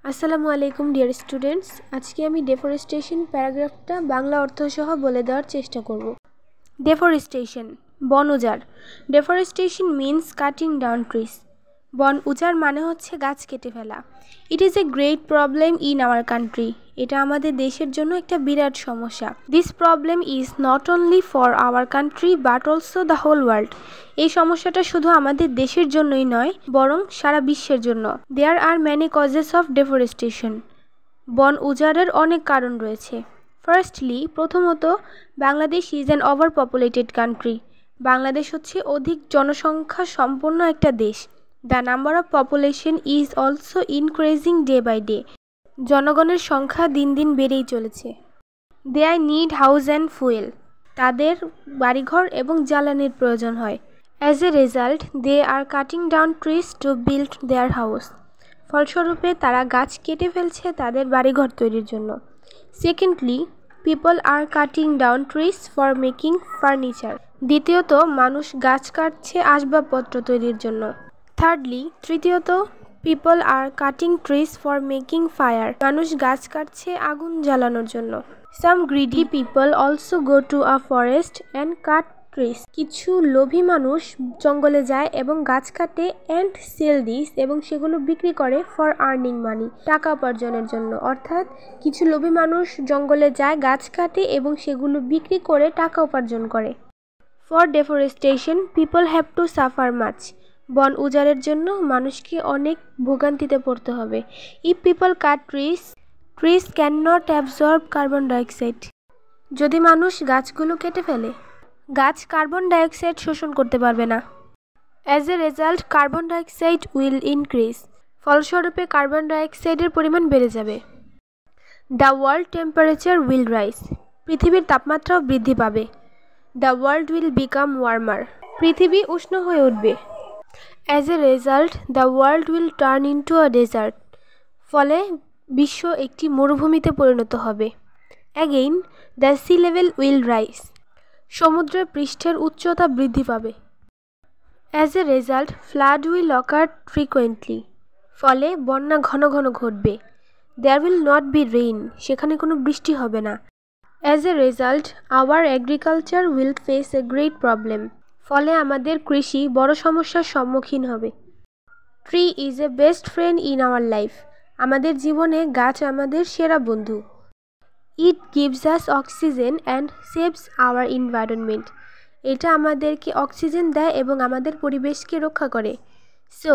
আসসালামু আলাইকুম dear students. আজকে আমি ডেফরেস্টেশন প্যারাগ্রাফটা বাংলা অর্থসহ বলে দেওয়ার চেষ্টা করব। ডেফরেস্টেশন, বন উজাড়। Deforestation means cutting down trees. বন উজাড় মানে হচ্ছে গাছ কেটে ফেলা। It is a great problem in our country. এটা আমাদের দেশের জন্য একটা বিরাট সমস্যা। This problem is not only for our country but also the whole world. এই সমস্যাটা শুধু আমাদের দেশের জন্যই নয়, বরং সারা বিশ্বের জন্য। There are many causes of deforestation. বন উজাড়ের অনেক কারণ রয়েছে। ফার্স্টলি, প্রথমত, Bangladesh is an overpopulated country. Bangladesh হচ্ছে অধিক জনসংখ্যা সম্পন্ন একটা দেশ। The number of population is also increasing day by day. জনগণের সংখ্যা দিন দিন বেড়েই চলেছে। Their need house and fuel. তাদের বাড়িঘর এবং জ্বালানির প্রয়োজন হয়। As a result they are cutting down trees to build their house. ফলস্বরূপে তারা গাছ কেটে ফেলছে তাদের বাড়িঘর তৈরির জন্য। Secondly, people are cutting down trees for making furniture. দ্বিতীয়ত, মানুষ গাছ কাটছে আসবাবপত্র তৈরির জন্য। থার্ডলি, তৃতীয়ত, people are cutting trees for making fire. মানুষ গাছ কাটছে আগুন জ্বালানোর জন্য। Some greedy people also go to a forest and cut trees. কিছু লোভী মানুষ জঙ্গলে যায় এবং গাছ কাটে অ্যান্ড সেল দিস, এবং সেগুলো বিক্রি করে ফর আর্নিং মানি, টাকা উপার্জনের জন্য। অর্থাৎ কিছু লোভী মানুষ জঙ্গলে যায়, গাছ কাটে এবং সেগুলো বিক্রি করে টাকা উপার্জন করে। For deforestation people have to suffer much. বন উজাড়ের জন্য মানুষকে অনেক ভোগান্তিতে পড়তে হবে। If people cut trees, trees can not absorb carbon dioxide. যদি মানুষ গাছগুলো কেটে ফেলে, গাছ কার্বন ডাইঅক্সাইড শোষণ করতে পারবে না। As a result carbon dioxide will increase. ফলস্বরূপে কার্বন ডাইঅক্সাইডের পরিমাণ বেড়ে যাবে। The world temperature will rise. পৃথিবীর তাপমাত্রাও বৃদ্ধি পাবে। The world will become warmer. পৃথিবী উষ্ণ হয়ে উঠবে। As a result the world will turn into a desert. ফলে বিশ্ব একটি মরুভূমিতে পরিণত হবে। Again the sea level will rise. সমুদ্রের পৃষ্ঠের উচ্চতা বৃদ্ধি পাবে। As a result flood will occur frequently. ফলে বন্যা ঘন ঘন ঘটবে। There will not be rain. সেখানে কোনো বৃষ্টি হবে না। As a result our agriculture will face a great problem. ফলে আমাদের কৃষি বড় সমস্যার সম্মুখীন হবে। Tree is a best friend in our life. আমাদের জীবনে গাছ আমাদের সেরা বন্ধু। It gives us oxygen and saves our environment. এটা আমাদেরকে অক্সিজেন দেয় এবং আমাদের পরিবেশকে রক্ষা করে। So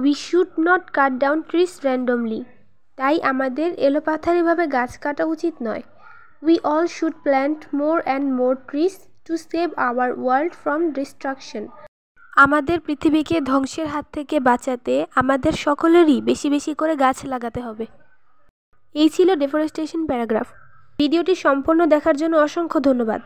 we should not cut down trees randomly. তাই আমাদের এলোপাথারিভাবে গাছ কাটা উচিত নয়। We all should plant more and more trees to save our world from destruction. আমাদের পৃথিবীকে ধ্বংসের হাত থেকে বাঁচাতে আমাদের সকলেরই বেশি বেশি করে গাছ লাগাতে হবে। এই ছিল ডেফরেস্টেশন প্যারাগ্রাফ। ভিডিওটি সম্পূর্ণ দেখার জন্য অসংখ্য ধন্যবাদ।